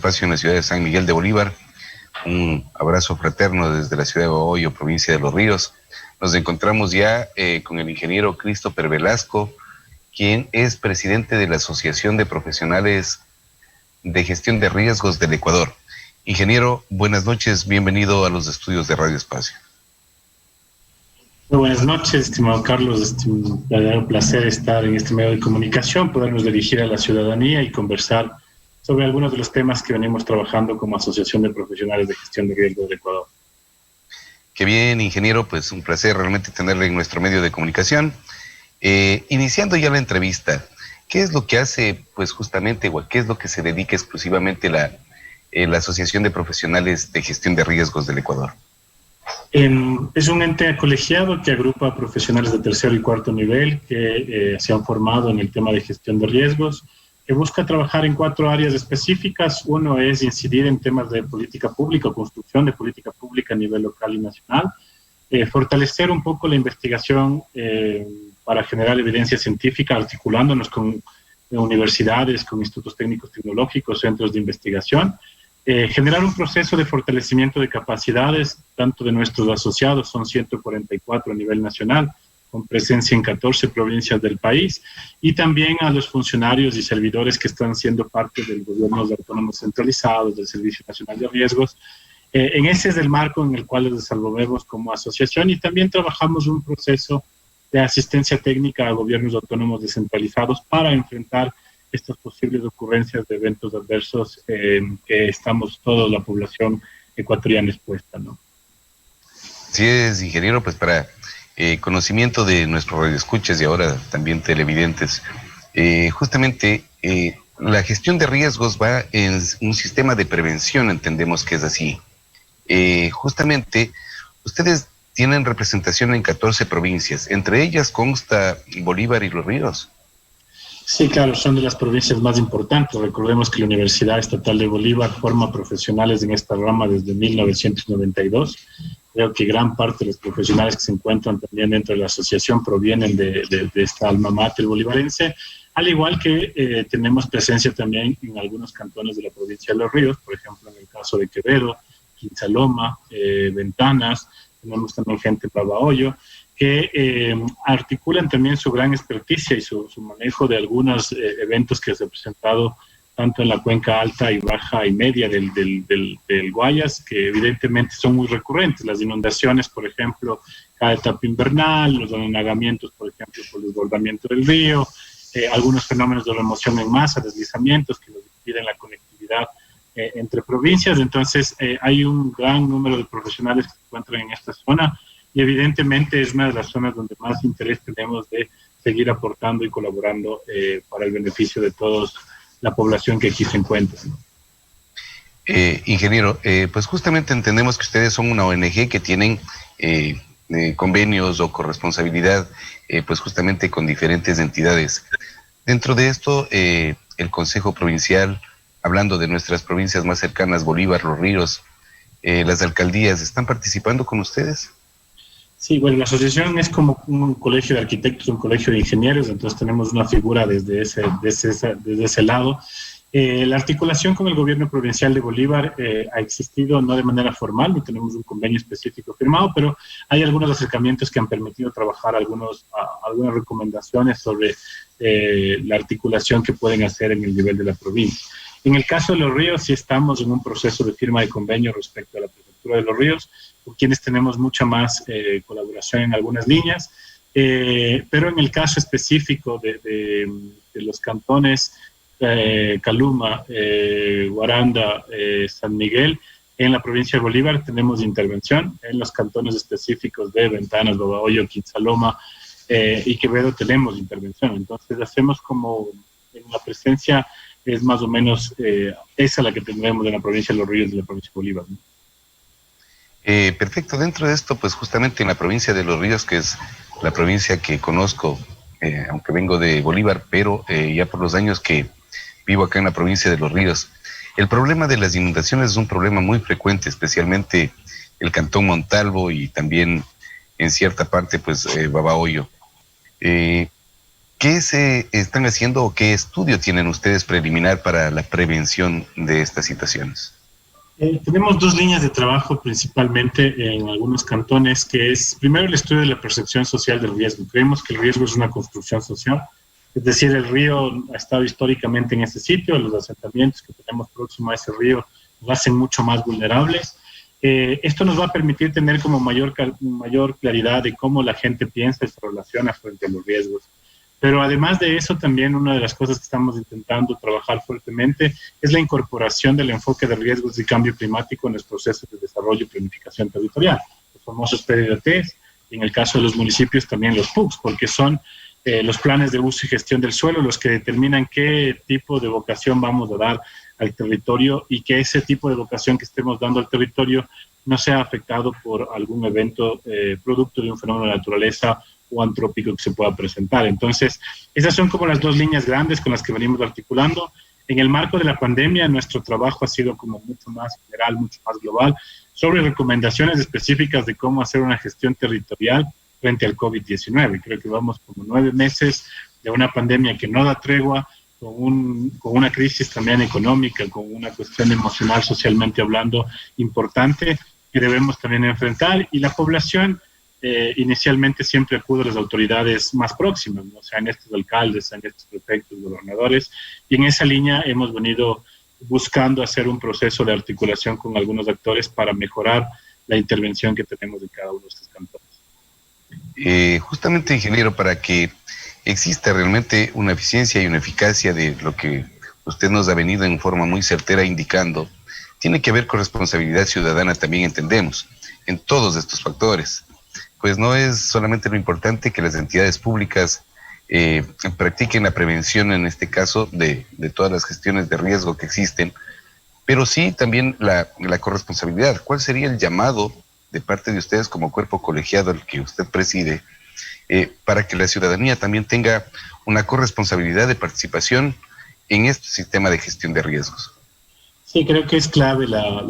Espacio en la ciudad de San Miguel de Bolívar. Un abrazo fraterno desde la ciudad de Bahoyo, provincia de Los Ríos. Nos encontramos ya con el ingeniero Christopher Velasco, quien es presidente de la Asociación de Profesionales de Gestión de Riesgos del Ecuador. Ingeniero, buenas noches, bienvenido a los estudios de Radio Espacio. Muy buenas noches, estimado Carlos. Es un placer estar en este medio de comunicación, podernos dirigir a la ciudadanía y conversar sobre algunos de los temas que venimos trabajando como Asociación de Profesionales de Gestión de Riesgos del Ecuador. Qué bien, ingeniero, pues un placer realmente tenerle en nuestro medio de comunicación. Iniciando ya la entrevista, ¿qué es lo que hace, pues justamente, o a qué es lo que se dedica exclusivamente la Asociación de Profesionales de Gestión de Riesgos del Ecuador? Es un ente colegiado que agrupa a profesionales de tercer y cuarto nivel que se han formado en el tema de gestión de riesgos, que busca trabajar en 4 áreas específicas. Uno es incidir en temas de política pública, construcción de política pública a nivel local y nacional, fortalecer un poco la investigación para generar evidencia científica, articulándonos con universidades, con institutos técnicos tecnológicos, centros de investigación, generar un proceso de fortalecimiento de capacidades, tanto de nuestros asociados, son 144 a nivel nacional, con presencia en 14 provincias del país, y también a los funcionarios y servidores que están siendo parte del gobierno de autónomos centralizados, del Servicio Nacional de Riesgos. En ese es el marco en el cual nos desenvolvemos como asociación, y también trabajamos un proceso de asistencia técnica a gobiernos autónomos descentralizados para enfrentar estas posibles ocurrencias de eventos adversos que estamos toda la población ecuatoriana expuesta, ¿no? Sí, es, ingeniero, pues para conocimiento de nuestros radioescuchas y ahora también televidentes, justamente la gestión de riesgos va en un sistema de prevención, entendemos que es así. Justamente, ustedes tienen representación en 14 provincias, entre ellas consta Bolívar y Los Ríos. Sí, claro, son de las provincias más importantes. Recordemos que la Universidad Estatal de Bolívar forma profesionales en esta rama desde 1992. Creo que gran parte de los profesionales que se encuentran también dentro de la asociación provienen de esta alma mater bolivarense, al igual que tenemos presencia también en algunos cantones de la provincia de Los Ríos, por ejemplo, en el caso de Quevedo, Quintzaloma, Ventanas, tenemos también gente en Bahoyo, que articulan también su gran experticia y su manejo de algunos eventos que se han presentado tanto en la cuenca alta y baja y media del Guayas, que evidentemente son muy recurrentes. Las inundaciones, por ejemplo, cada etapa invernal, los anegamientos, por ejemplo, por el desbordamiento del río, algunos fenómenos de remoción en masa, deslizamientos que nos impiden la conectividad entre provincias. Entonces, hay un gran número de profesionales que se encuentran en esta zona, y evidentemente es una de las zonas donde más interés tenemos de seguir aportando y colaborando para el beneficio de toda la población que aquí se encuentra, ¿no? Ingeniero, pues justamente entendemos que ustedes son una ONG que tienen convenios o corresponsabilidad pues justamente con diferentes entidades. Dentro de esto, el Consejo Provincial, hablando de nuestras provincias más cercanas, Bolívar, Los Ríos, las alcaldías, ¿están participando con ustedes? Sí, bueno, la asociación es como un colegio de arquitectos, un colegio de ingenieros, entonces tenemos una figura desde ese lado. La articulación con el gobierno provincial de Bolívar ha existido no de manera formal, no tenemos un convenio específico firmado, pero hay algunos acercamientos que han permitido trabajar algunas recomendaciones sobre la articulación que pueden hacer en el nivel de la provincia. En el caso de Los Ríos, sí estamos en un proceso de firma de convenio respecto a la prefectura de Los Ríos, con quienes tenemos mucha más colaboración en algunas líneas, pero en el caso específico de los cantones Caluma, Guaranda, San Miguel, en la provincia de Bolívar tenemos intervención, en los cantones específicos de Ventanas, Bahoyo, Quintzaloma y Quevedo tenemos intervención. Entonces hacemos como en la presencia es más o menos esa la que tendremos en la provincia de Los Ríos y la provincia de Bolívar, ¿no? Perfecto, dentro de esto, pues justamente en la provincia de Los Ríos, que es la provincia que conozco, aunque vengo de Bolívar, pero ya por los años que vivo acá en la provincia de Los Ríos, el problema de las inundaciones es un problema muy frecuente, especialmente el cantón Montalvo y también en cierta parte, pues, Bahoyo. ¿Qué ¿Qué se están haciendo o qué estudio tienen ustedes preliminar para la prevención de estas situaciones? Tenemos dos líneas de trabajo principalmente en algunos cantones, que es primero el estudio de la percepción social del riesgo. Creemos que el riesgo es una construcción social, es decir, el río ha estado históricamente en ese sitio, los asentamientos que tenemos próximo a ese río nos hacen mucho más vulnerables. Esto nos va a permitir tener como mayor claridad de cómo la gente piensa y se relaciona frente a los riesgos. Pero además de eso, también una de las cosas que estamos intentando trabajar fuertemente es la incorporación del enfoque de riesgos y cambio climático en los procesos de desarrollo y planificación territorial, los famosos PDDTs, y en el caso de los municipios también los PUCs, porque son los planes de uso y gestión del suelo los que determinan qué tipo de vocación vamos a dar al territorio y que ese tipo de vocación que estemos dando al territorio no sea afectado por algún evento producto de un fenómeno de naturaleza o antrópico que se pueda presentar. Entonces, esas son como las dos líneas grandes con las que venimos articulando. En el marco de la pandemia, nuestro trabajo ha sido como mucho más general, mucho más global, sobre recomendaciones específicas de cómo hacer una gestión territorial frente al COVID-19. Creo que vamos como 9 meses de una pandemia que no da tregua, con una crisis también económica, con una cuestión emocional, socialmente hablando, importante, que debemos también enfrentar, y la población inicialmente siempre acude a las autoridades más próximas, ¿no? O sea, en estos alcaldes, en estos prefectos, gobernadores, y en esa línea hemos venido buscando hacer un proceso de articulación con algunos actores para mejorar la intervención que tenemos en cada uno de estos cantones. Justamente, ingeniero, para que exista realmente una eficiencia y una eficacia de lo que usted nos ha venido en forma muy certera indicando, tiene que haber corresponsabilidad ciudadana, también entendemos, en todos estos factores. Pues no es solamente lo importante que las entidades públicas practiquen la prevención, en este caso, de todas las gestiones de riesgo que existen, pero sí también la corresponsabilidad. ¿Cuál sería el llamado de parte de ustedes como cuerpo colegiado al que usted preside para que la ciudadanía también tenga una corresponsabilidad de participación en este sistema de gestión de riesgos? Sí, creo que es clave la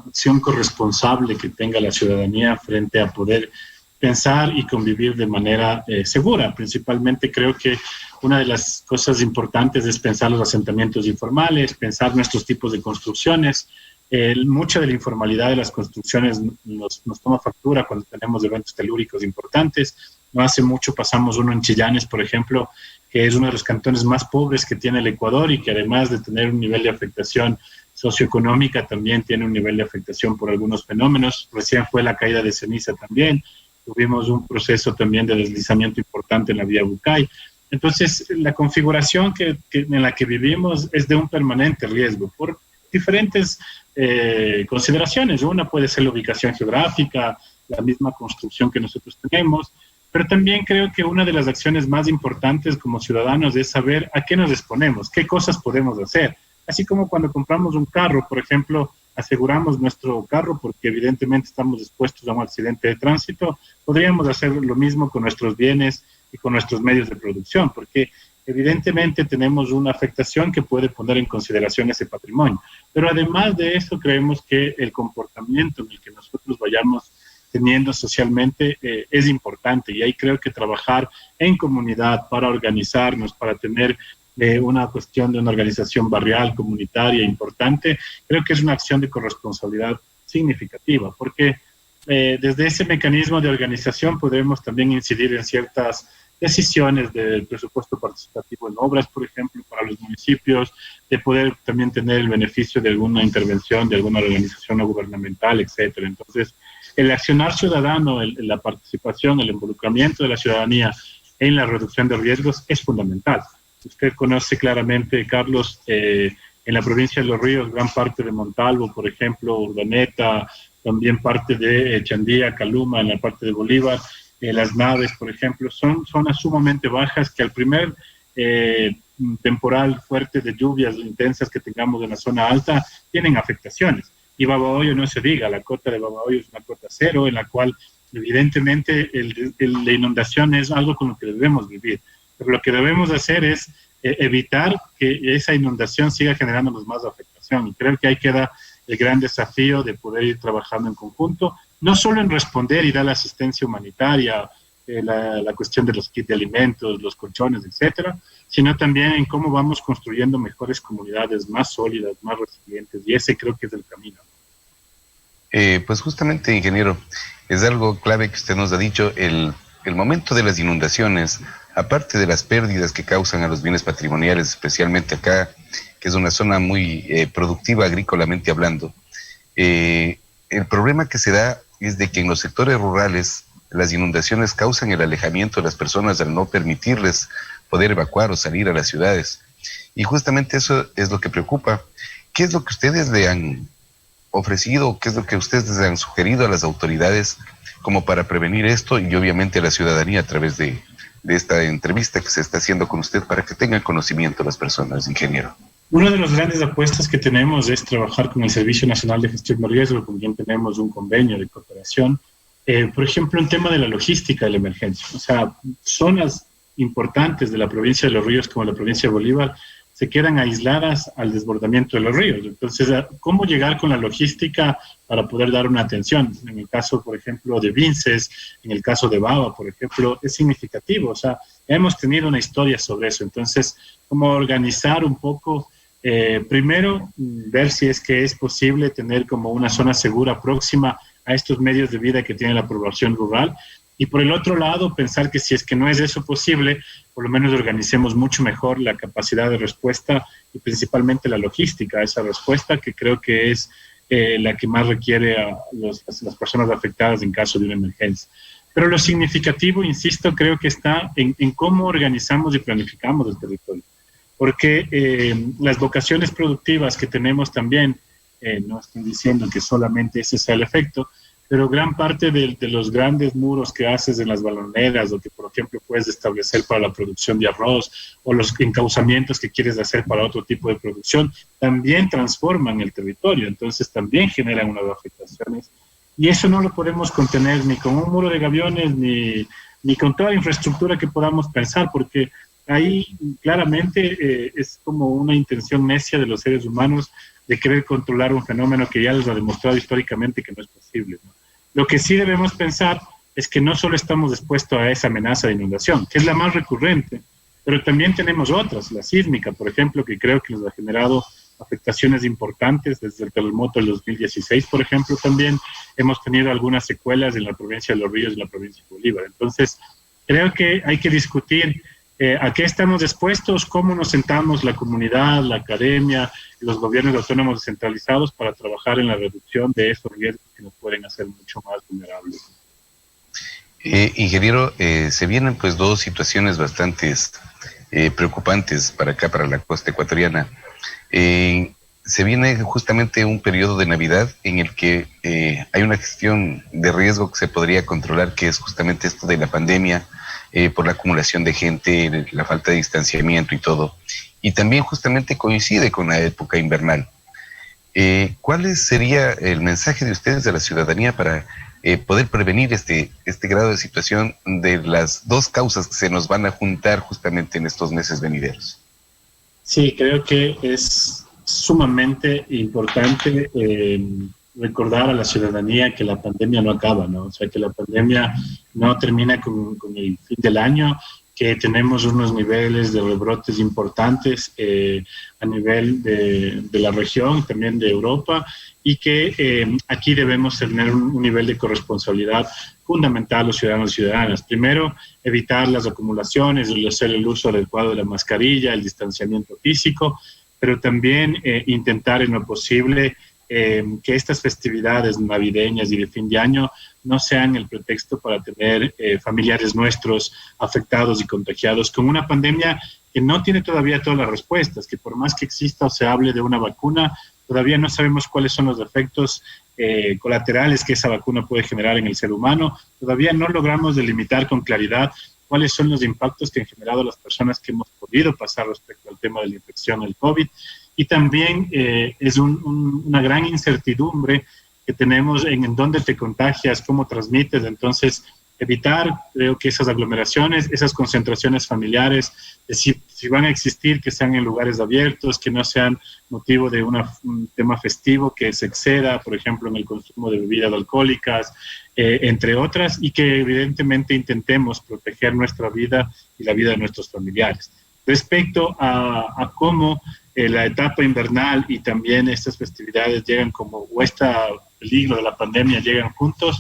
acción corresponsable que tenga la ciudadanía frente a poder pensar y convivir de manera segura. Principalmente creo que una de las cosas importantes es pensar los asentamientos informales, pensar nuestros tipos de construcciones. Mucha de la informalidad de las construcciones nos toma factura cuando tenemos eventos telúricos importantes. No hace mucho pasamos uno en Chillanes, por ejemplo, que es uno de los cantones más pobres que tiene el Ecuador y que además de tener un nivel de afectación socioeconómica, también tiene un nivel de afectación por algunos fenómenos. Recién fue la caída de ceniza también. Tuvimos un proceso también de deslizamiento importante en la vía Bucay. Entonces, la configuración en la que vivimos es de un permanente riesgo por diferentes consideraciones. Una puede ser la ubicación geográfica, la misma construcción que nosotros tenemos, pero también creo que una de las acciones más importantes como ciudadanos es saber a qué nos exponemos, qué cosas podemos hacer. Así como cuando compramos un carro, por ejemplo, aseguramos nuestro carro porque evidentemente estamos expuestos a un accidente de tránsito, podríamos hacer lo mismo con nuestros bienes y con nuestros medios de producción, porque evidentemente tenemos una afectación que puede poner en consideración ese patrimonio. Pero además de eso, creemos que el comportamiento en el que nosotros vayamos teniendo socialmente es importante, y ahí creo que trabajar en comunidad para organizarnos, para tener una cuestión de una organización barrial, comunitaria importante, creo que es una acción de corresponsabilidad significativa, porque desde ese mecanismo de organización podemos también incidir en ciertas decisiones del presupuesto participativo en obras, por ejemplo, para los municipios, de poder también tener el beneficio de alguna intervención, de alguna organización no gubernamental, etcétera. Entonces, el accionar ciudadano, la participación, el involucramiento de la ciudadanía en la reducción de riesgos es fundamental. Usted conoce claramente, Carlos, en la provincia de Los Ríos, gran parte de Montalvo, por ejemplo, Urdaneta, también parte de Chandía, Caluma, en la parte de Bolívar, las naves, por ejemplo, son zonas sumamente bajas que al primer temporal fuerte de lluvias intensas que tengamos en la zona alta, tienen afectaciones. Y Babahoyo no se diga, la cota de Babahoyo es una cota cero, en la cual evidentemente la inundación es algo con lo que debemos vivir. Pero lo que debemos hacer es evitar que esa inundación siga generándonos más afectación. Y creo que ahí queda el gran desafío de poder ir trabajando en conjunto, no solo en responder y dar la asistencia humanitaria la cuestión de los kits de alimentos, los colchones, etcétera, sino también en cómo vamos construyendo mejores comunidades más sólidas, más resilientes, y ese creo que es el camino. Pues justamente, ingeniero, es algo clave que usted nos ha dicho, el momento de las inundaciones, aparte de las pérdidas que causan a los bienes patrimoniales, especialmente acá, que es una zona muy productiva agrícolamente hablando, el problema que se da es de que en los sectores rurales las inundaciones causan el alejamiento de las personas al no permitirles poder evacuar o salir a las ciudades. Y justamente eso es lo que preocupa. ¿Qué es lo que ustedes le han ofrecido, qué es lo que ustedes les han sugerido a las autoridades como para prevenir esto y obviamente a la ciudadanía a través de esta entrevista que se está haciendo con usted para que tengan conocimiento las personas, ingeniero? Una de las grandes apuestas que tenemos es trabajar con el Servicio Nacional de Gestión de Riesgo, con quien tenemos un convenio de cooperación. Por ejemplo, en tema de la logística de la emergencia. O sea, zonas importantes de la provincia de Los Ríos, como la provincia de Bolívar, se quedan aisladas al desbordamiento de los ríos. Entonces, ¿cómo llegar con la logística para poder dar una atención? En el caso, por ejemplo, de Vinces, en el caso de Baba, por ejemplo, es significativo. O sea, hemos tenido una historia sobre eso. Entonces, ¿cómo organizar un poco? Primero, ver si es que es posible tener como una zona segura próxima a estos medios de vida que tiene la población rural. Y por el otro lado, pensar que si es que no es eso posible, por lo menos organicemos mucho mejor la capacidad de respuesta y principalmente la logística a esa respuesta, que creo que es la que más requiere a las personas afectadas en caso de una emergencia. Pero lo significativo, insisto, creo que está en cómo organizamos y planificamos el territorio. Porque las vocaciones productivas que tenemos también, no estoy diciendo que solamente ese sea el efecto, pero gran parte de los grandes muros que haces en las baloneras o que, por ejemplo, puedes establecer para la producción de arroz o los encauzamientos que quieres hacer para otro tipo de producción, también transforman el territorio, entonces también generan unas afectaciones. Y eso no lo podemos contener ni con un muro de gaviones ni con toda la infraestructura que podamos pensar, porque ahí claramente es como una intención necia de los seres humanos de querer controlar un fenómeno que ya les ha demostrado históricamente que no es posible, ¿no? Lo que sí debemos pensar es que no solo estamos expuestos a esa amenaza de inundación, que es la más recurrente, pero también tenemos otras, la sísmica, por ejemplo, que creo que nos ha generado afectaciones importantes desde el terremoto del 2016, por ejemplo, también hemos tenido algunas secuelas en la provincia de Los Ríos y en la provincia de Bolívar. Entonces, creo que hay que discutir a qué estamos expuestos, cómo nos sentamos la comunidad, la academia, los gobiernos autónomos descentralizados para trabajar en la reducción de esos riesgos que nos pueden hacer mucho más vulnerables. Ingeniero, se vienen pues dos situaciones bastante preocupantes para acá, para la costa ecuatoriana. Se viene justamente un periodo de Navidad en el que hay una gestión de riesgo que se podría controlar, que es justamente esto de la pandemia, por la acumulación de gente, la falta de distanciamiento y todo. Y también justamente coincide con la época invernal. ¿Cuál sería el mensaje de ustedes a la ciudadanía para poder prevenir este grado de situación de las dos causas que se nos van a juntar justamente en estos meses venideros? Sí, creo que es sumamente importante recordar a la ciudadanía que la pandemia no acaba, ¿no? O sea, que la pandemia no termina con el fin del año, que tenemos unos niveles de rebrotes importantes a nivel de la región, también de Europa, y que aquí debemos tener un nivel de corresponsabilidad fundamental a los ciudadanos y ciudadanas. Primero, evitar las acumulaciones, hacer el uso adecuado de la mascarilla, el distanciamiento físico, pero también intentar en lo posible que estas festividades navideñas y de fin de año no sean el pretexto para tener familiares nuestros afectados y contagiados con una pandemia que no tiene todavía todas las respuestas, que por más que exista o se hable de una vacuna, todavía no sabemos cuáles son los efectos colaterales que esa vacuna puede generar en el ser humano, todavía no logramos delimitar con claridad cuáles son los impactos que han generado las personas que hemos podido pasar respecto al tema de la infección del COVID. Y también es una gran incertidumbre que tenemos en dónde te contagias, cómo transmites. Entonces, evitar, creo que esas aglomeraciones, esas concentraciones familiares, si van a existir, que sean en lugares abiertos, que no sean motivo de un tema festivo, que se exceda, por ejemplo, en el consumo de bebidas alcohólicas, entre otras, y que evidentemente intentemos proteger nuestra vida y la vida de nuestros familiares. Respecto a cómo la etapa invernal y también estas festividades llegan o este peligro de la pandemia llegan juntos,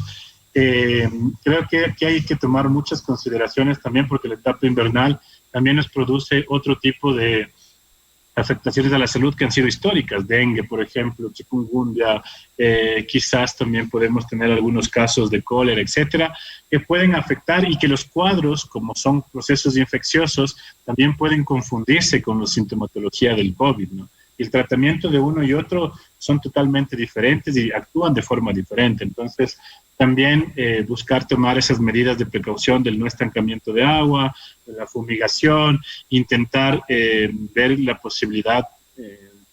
creo que hay que tomar muchas consideraciones también, porque la etapa invernal también nos produce otro tipo de afectaciones a la salud que han sido históricas, dengue, por ejemplo, chikungunya, quizás también podemos tener algunos casos de cólera, etcétera, que pueden afectar, y que los cuadros, como son procesos infecciosos, también pueden confundirse con la sintomatología del COVID, ¿no? Y el tratamiento de uno y otro son totalmente diferentes y actúan de forma diferente. Entonces, también buscar tomar esas medidas de precaución del no estancamiento de agua, de la fumigación, intentar ver la posibilidad,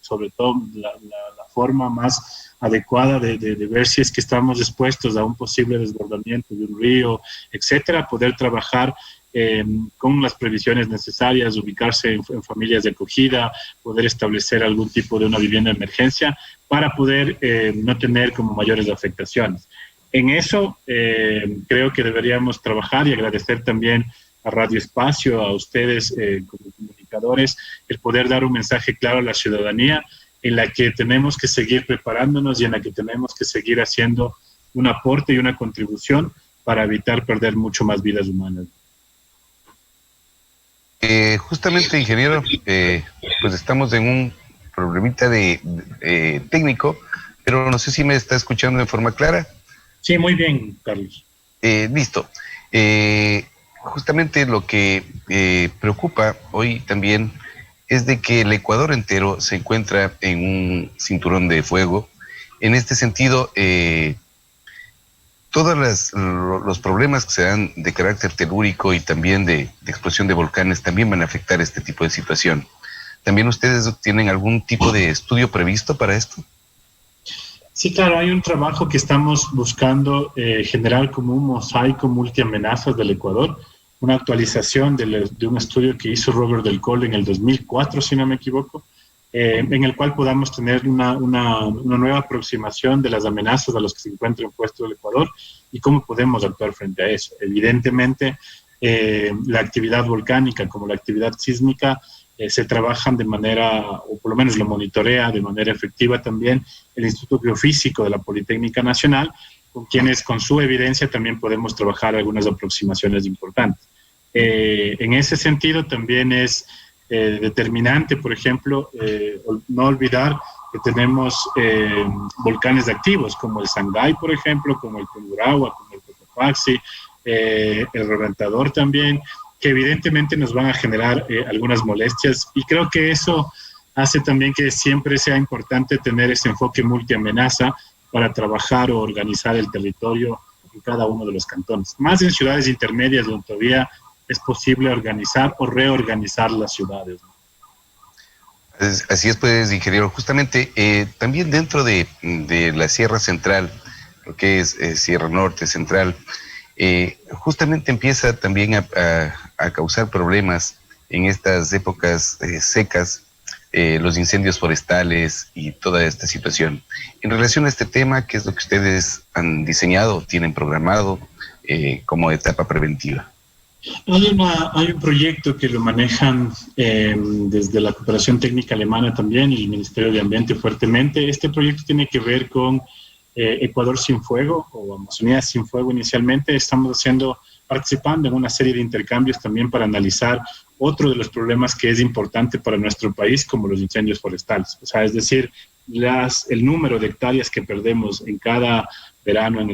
sobre todo la forma más adecuada de ver si es que estamos expuestos a un posible desbordamiento de un río, etcétera, poder trabajar con las previsiones necesarias, ubicarse en familias de acogida, poder establecer algún tipo de una vivienda de emergencia para poder no tener como mayores afectaciones. En eso creo que deberíamos trabajar, y agradecer también a Radio Espacio, a ustedes como comunicadores, el poder dar un mensaje claro a la ciudadanía en la que tenemos que seguir preparándonos y en la que tenemos que seguir haciendo un aporte y una contribución para evitar perder mucho más vidas humanas. Justamente, ingeniero, pues estamos en un problemita técnico, pero no sé si me está escuchando de forma clara. Sí, muy bien, Carlos. Listo. Justamente lo que preocupa hoy también es de que el Ecuador entero se encuentra en un cinturón de fuego. En este sentido, todos los problemas que se dan de carácter telúrico y también de explosión de volcanes también van a afectar este tipo de situación. ¿También ustedes tienen algún tipo de estudio previsto para esto? Sí, claro, hay un trabajo que estamos buscando generar como un mosaico multiamenazas del Ecuador, una actualización de un estudio que hizo Robert Del Colle en el 2004, si no me equivoco, en el cual podamos tener una nueva aproximación de las amenazas a las que se encuentra impuesto el Ecuador y cómo podemos actuar frente a eso. Evidentemente, la actividad volcánica como la actividad sísmica se trabajan de manera, o por lo menos lo monitorea de manera efectiva también el Instituto Geofísico de la Politécnica Nacional, con quienes con su evidencia también podemos trabajar algunas aproximaciones importantes. En ese sentido también es determinante, por ejemplo, no olvidar que tenemos volcanes activos como el Sangay, por ejemplo, como el Tungurahua, como el Cotopaxi, el Reventador también, que evidentemente nos van a generar algunas molestias, y creo que eso hace también que siempre sea importante tener ese enfoque multiamenaza para trabajar o organizar el territorio en cada uno de los cantones. Más en ciudades intermedias donde todavía es posible organizar o reorganizar las ciudades, ¿no? Así es, pues, ingeniero. Justamente, también dentro de la Sierra Central, lo que es Sierra Norte, Central, justamente empieza también a causar problemas en estas épocas secas, los incendios forestales y toda esta situación. En relación a este tema, ¿qué es lo que ustedes han diseñado, tienen programado como etapa preventiva? Hay un proyecto que lo manejan desde la Cooperación Técnica Alemana también y el Ministerio de Ambiente fuertemente. Este proyecto tiene que ver con Ecuador sin fuego o Amazonía sin fuego inicialmente. Estamos participando en una serie de intercambios también para analizar otro de los problemas que es importante para nuestro país, como los incendios forestales. O sea, es decir, el número de hectáreas que perdemos en cada verano,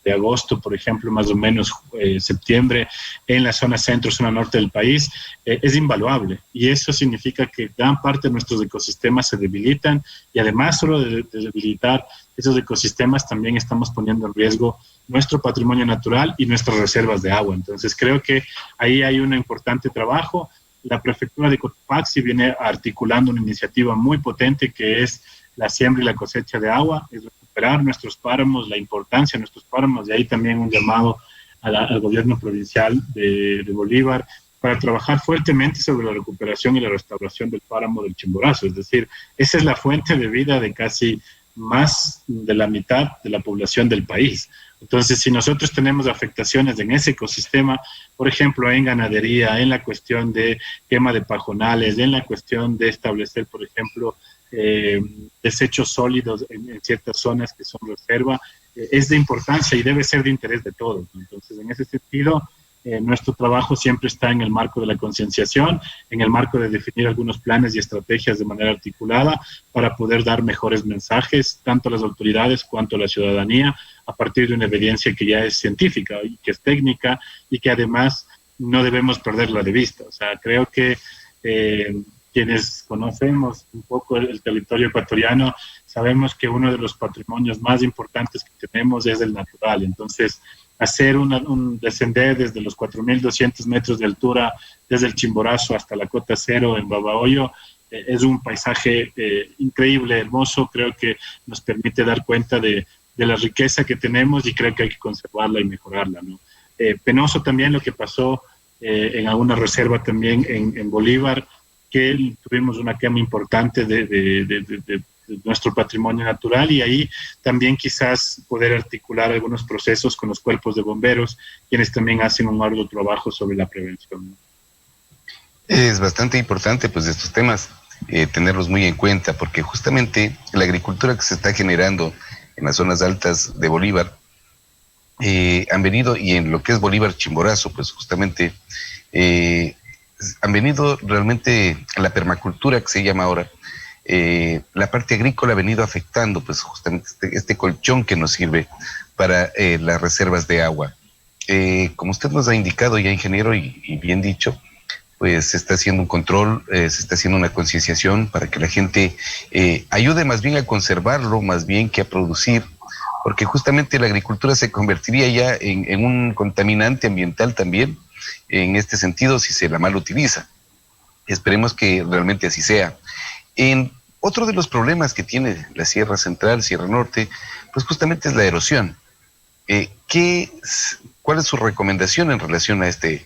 de agosto, por ejemplo, más o menos septiembre, en la zona centro, zona norte del país, es invaluable. Y eso significa que gran parte de nuestros ecosistemas se debilitan, y además solo de debilitar esos ecosistemas también estamos poniendo en riesgo nuestro patrimonio natural y nuestras reservas de agua. Entonces creo que ahí hay un importante trabajo. La prefectura de Cotopaxi viene articulando una iniciativa muy potente que es la siembra y la cosecha de agua, es recuperar nuestros páramos, la importancia de nuestros páramos, y ahí también un llamado al gobierno provincial de Bolívar para trabajar fuertemente sobre la recuperación y la restauración del páramo del Chimborazo. Es decir, esa es la fuente de vida de casi más de la mitad de la población del país. Entonces, si nosotros tenemos afectaciones en ese ecosistema, por ejemplo, en ganadería, en la cuestión de quema de pajonales, en la cuestión de establecer, por ejemplo, desechos sólidos en ciertas zonas que son reserva, es de importancia y debe ser de interés de todos. Entonces, en ese sentido, nuestro trabajo siempre está en el marco de la concienciación, en el marco de definir algunos planes y estrategias de manera articulada para poder dar mejores mensajes, tanto a las autoridades cuanto a la ciudadanía, a partir de una evidencia que ya es científica y que es técnica y que además no debemos perderla de vista. O sea, creo que quienes conocemos un poco el territorio ecuatoriano, sabemos que uno de los patrimonios más importantes que tenemos es el natural. Entonces, hacer un descender desde los 4.200 metros de altura, desde el Chimborazo hasta la cota cero en Babahoyo, es un paisaje increíble, hermoso. Creo que nos permite dar cuenta de la riqueza que tenemos y creo que hay que conservarla y mejorarla, ¿no? Penoso también lo que pasó en alguna reserva también en Bolívar, que tuvimos una quema importante de nuestro patrimonio natural, y ahí también quizás poder articular algunos procesos con los cuerpos de bomberos, quienes también hacen un arduo trabajo sobre la prevención, ¿no? Es bastante importante, pues, estos temas, tenerlos muy en cuenta, porque justamente la agricultura que se está generando en las zonas altas de Bolívar, han venido, y en lo que es Bolívar Chimborazo, pues justamente han venido realmente a la permacultura que se llama ahora. La parte agrícola ha venido afectando pues justamente este colchón que nos sirve para las reservas de agua. Como usted nos ha indicado ya, ingeniero, y bien dicho, pues se está haciendo un control, se está haciendo una concienciación para que la gente ayude más bien a conservarlo, más bien que a producir, porque justamente la agricultura se convertiría ya en un contaminante ambiental también, en este sentido, si se la mal utiliza. Esperemos que realmente así sea. Otro de los problemas que tiene la Sierra Central, Sierra Norte, pues justamente es la erosión. ¿Cuál es su recomendación en relación a este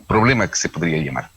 problema que se podría llamar?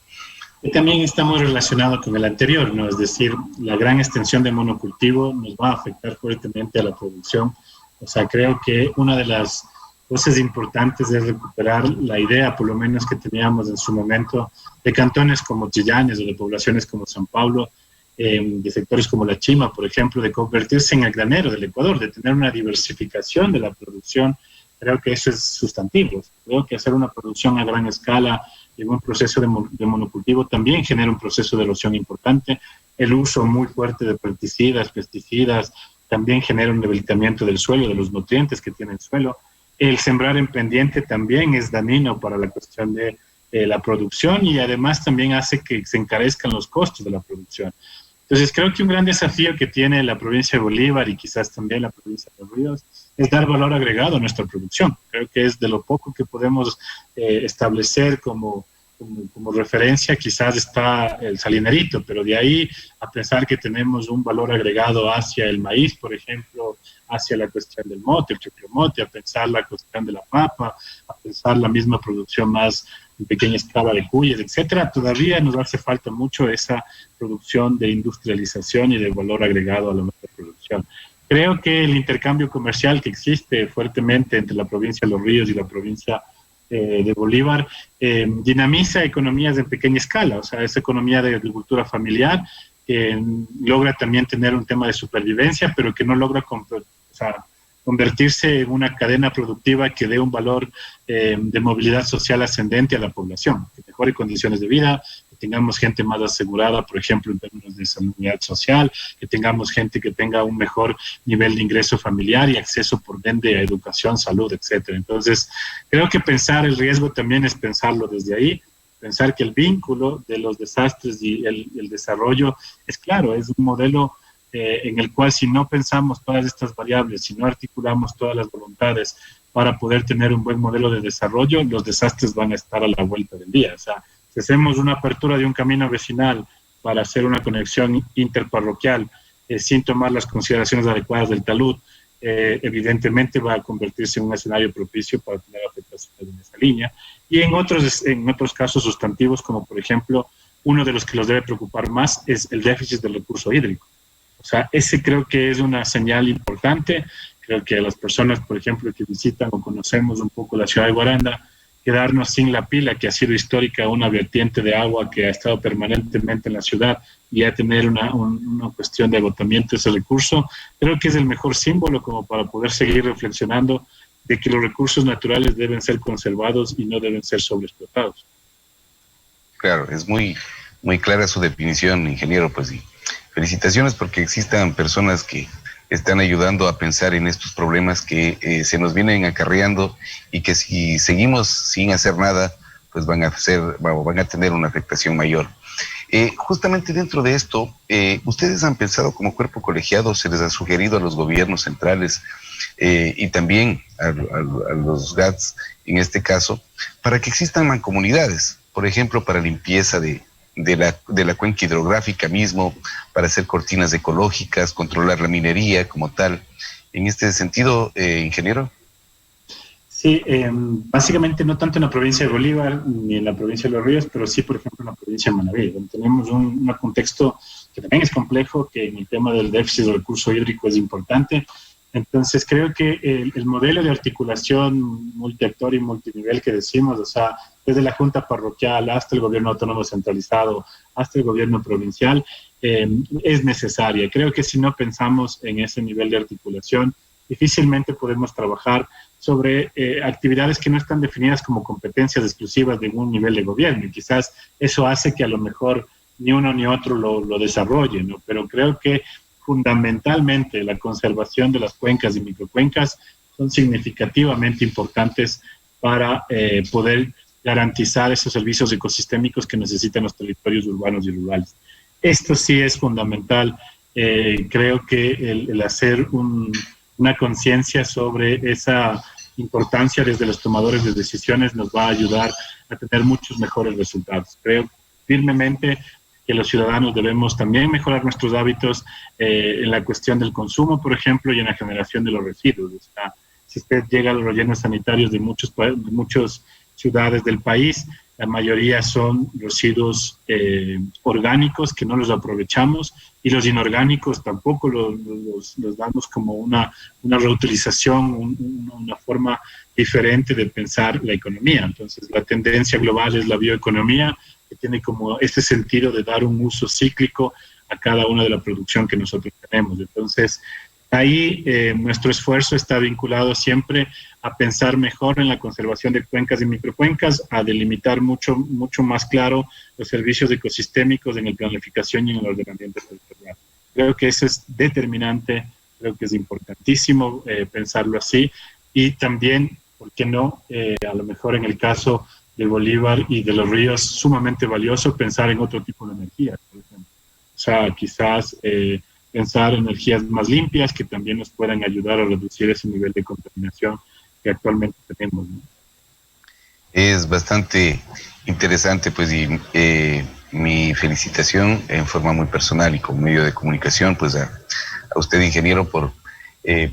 También está muy relacionado con el anterior, ¿no? Es decir, la gran extensión de monocultivo nos va a afectar fuertemente a la producción. O sea, creo que una de las cosas importantes es recuperar la idea, por lo menos que teníamos en su momento, de cantones como Chillanes o de poblaciones como San Pablo, de sectores como La Chima, por ejemplo, de convertirse en el granero del Ecuador, de tener una diversificación de la producción. Creo que eso es sustantivo. Creo que hacer una producción a gran escala en un proceso de monocultivo también genera un proceso de erosión importante. El uso muy fuerte de pesticidas, también genera un debilitamiento del suelo, de los nutrientes que tiene el suelo. El sembrar en pendiente también es dañino para la cuestión de la producción, y además también hace que se encarezcan los costos de la producción. Entonces, creo que un gran desafío que tiene la provincia de Bolívar y quizás también la provincia de Los Ríos es dar valor agregado a nuestra producción. Creo que es de lo poco que podemos establecer como referencia. Quizás está el salinerito, pero de ahí a pensar que tenemos un valor agregado hacia el maíz, por ejemplo, hacia la cuestión del mote, el choclomote, a pensar la cuestión de la papa, a pensar la misma producción más en pequeña escala de cuyes, etcétera. Todavía nos hace falta mucho esa producción de industrialización y de valor agregado a la nuestra producción. Creo que el intercambio comercial que existe fuertemente entre la provincia de Los Ríos y la provincia de Bolívar dinamiza economías en pequeña escala. O sea, esa economía de agricultura familiar que logra también tener un tema de supervivencia, pero que no logra convertirse en una cadena productiva que dé un valor de movilidad social ascendente a la población, que mejore condiciones de vida, que tengamos gente más asegurada, por ejemplo, en términos de seguridad social, que tengamos gente que tenga un mejor nivel de ingreso familiar y acceso, por ende, a educación, salud, etcétera. Entonces, creo que pensar el riesgo también es pensarlo desde ahí, pensar que el vínculo de los desastres y el desarrollo es claro, es un modelo en el cual, si no pensamos todas estas variables, si no articulamos todas las voluntades para poder tener un buen modelo de desarrollo, los desastres van a estar a la vuelta del día. O sea, si hacemos una apertura de un camino vecinal para hacer una conexión interparroquial sin tomar las consideraciones adecuadas del talud, evidentemente va a convertirse en un escenario propicio para tener afectaciones en esa línea. Y en otros casos sustantivos, como por ejemplo, uno de los que los debe preocupar más es el déficit del recurso hídrico. O sea, ese creo que es una señal importante. Creo que las personas, por ejemplo, que visitan o conocemos un poco la ciudad de Guaranda, quedarnos sin la pila, que ha sido histórica, una vertiente de agua que ha estado permanentemente en la ciudad, y a tener una cuestión de agotamiento de ese recurso, creo que es el mejor símbolo como para poder seguir reflexionando de que los recursos naturales deben ser conservados y no deben ser sobreexplotados. Claro, es muy, muy clara su definición, ingeniero, pues sí. Felicitaciones porque existan personas que están ayudando a pensar en estos problemas que se nos vienen acarreando y que si seguimos sin hacer nada, pues van a tener una afectación mayor. Justamente dentro de esto, ustedes han pensado como cuerpo colegiado, se les ha sugerido a los gobiernos centrales y también a los GATS en este caso, para que existan mancomunidades, por ejemplo, para limpieza de la cuenca hidrográfica mismo, para hacer cortinas ecológicas, controlar la minería como tal. En este sentido, ingeniero. Sí, básicamente no tanto en la provincia de Bolívar ni en la provincia de Los Ríos, pero sí, por ejemplo, en la provincia de Manabí, donde tenemos un contexto que también es complejo, que en el tema del déficit de recurso hídrico es importante. Entonces, creo que el modelo de articulación multiactor y multinivel que decimos, o sea, desde la Junta Parroquial hasta el gobierno autónomo centralizado, hasta el gobierno provincial, es necesaria. Creo que si no pensamos en ese nivel de articulación, difícilmente podemos trabajar sobre actividades que no están definidas como competencias exclusivas de un nivel de gobierno. Y quizás eso hace que a lo mejor ni uno ni otro lo desarrollen, ¿no? Pero creo que fundamentalmente la conservación de las cuencas y microcuencas son significativamente importantes para poder garantizar esos servicios ecosistémicos que necesitan los territorios urbanos y rurales. Esto sí es fundamental. Creo que el hacer una conciencia sobre esa importancia desde los tomadores de decisiones nos va a ayudar a tener muchos mejores resultados. Creo firmemente que los ciudadanos debemos también mejorar nuestros hábitos en la cuestión del consumo, por ejemplo, y en la generación de los residuos. O sea, si usted llega a los rellenos sanitarios de muchas ciudades del país, la mayoría son residuos orgánicos que no los aprovechamos, y los inorgánicos tampoco los damos como una reutilización, una forma diferente de pensar la economía. Entonces, la tendencia global es la bioeconomía, que tiene como este sentido de dar un uso cíclico a cada una de la producción que nosotros tenemos. Entonces, ahí nuestro esfuerzo está vinculado siempre a pensar mejor en la conservación de cuencas y microcuencas, a delimitar mucho más claro los servicios ecosistémicos en la planificación y en el ordenamiento territorial. Creo que eso es determinante, creo que es importantísimo pensarlo así, y también, ¿por qué no? A lo mejor en el caso de Bolívar y de Los Ríos, sumamente valioso pensar en otro tipo de energía, por ejemplo. O sea, quizás pensar en energías más limpias que también nos puedan ayudar a reducir ese nivel de contaminación que actualmente tenemos, ¿no? Es bastante interesante, pues, y mi felicitación en forma muy personal y como medio de comunicación, pues, a usted, ingeniero, por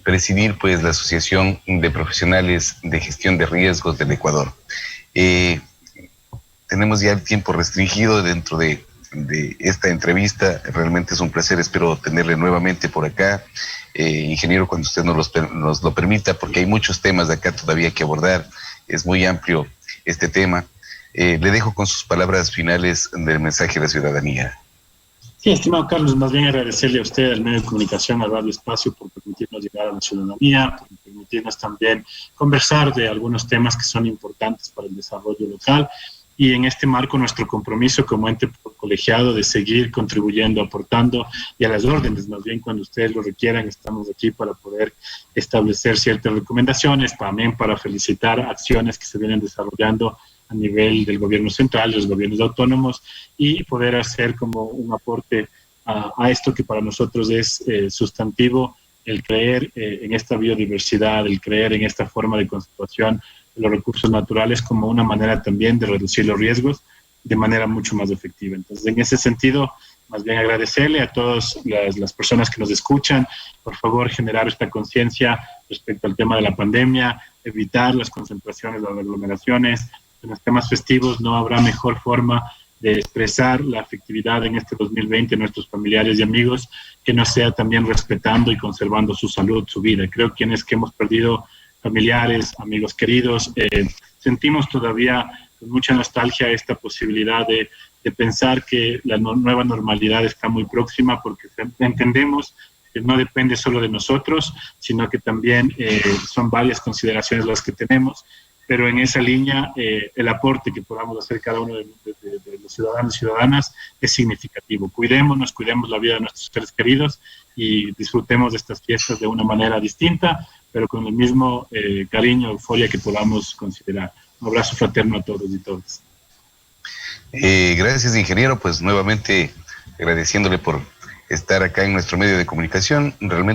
presidir, pues, la Asociación de Profesionales de Gestión de Riesgos del Ecuador. Tenemos ya el tiempo restringido dentro de esta entrevista. Realmente es un placer, espero tenerle nuevamente por acá, ingeniero, cuando usted nos lo permita, porque hay muchos temas de acá todavía que abordar. Es muy amplio este tema. Le dejo con sus palabras finales del mensaje a la ciudadanía. Sí, estimado Carlos, más bien agradecerle a usted, al medio de comunicación, a Radio Espacio, por permitirnos llegar a la ciudadanía, por permitirnos también conversar de algunos temas que son importantes para el desarrollo local, y en este marco nuestro compromiso como ente colegiado de seguir contribuyendo, aportando y a las órdenes. Más bien, cuando ustedes lo requieran, estamos aquí para poder establecer ciertas recomendaciones, también para felicitar acciones que se vienen desarrollando a nivel del gobierno central, de los gobiernos autónomos, y poder hacer como un aporte a esto que para nosotros es sustantivo, el creer en esta biodiversidad, el creer en esta forma de conservación de los recursos naturales como una manera también de reducir los riesgos de manera mucho más efectiva. Entonces, en ese sentido, más bien agradecerle a todas las personas que nos escuchan, por favor generar esta conciencia respecto al tema de la pandemia, evitar las concentraciones, las aglomeraciones. En los temas festivos no habrá mejor forma de expresar la afectividad en este 2020 a nuestros familiares y amigos que no sea también respetando y conservando su salud, su vida. Creo que quienes que hemos perdido familiares, amigos queridos, sentimos todavía con mucha nostalgia esta posibilidad de pensar que la nueva normalidad está muy próxima, porque entendemos que no depende solo de nosotros, sino que también son varias consideraciones las que tenemos, pero en esa línea el aporte que podamos hacer cada uno de los ciudadanos y ciudadanas es significativo. Cuidémonos, cuidemos la vida de nuestros seres queridos y disfrutemos de estas fiestas de una manera distinta, pero con el mismo cariño, euforia que podamos considerar. Un abrazo fraterno a todos y todas. Gracias, ingeniero, pues nuevamente agradeciéndole por estar acá en nuestro medio de comunicación. Realmente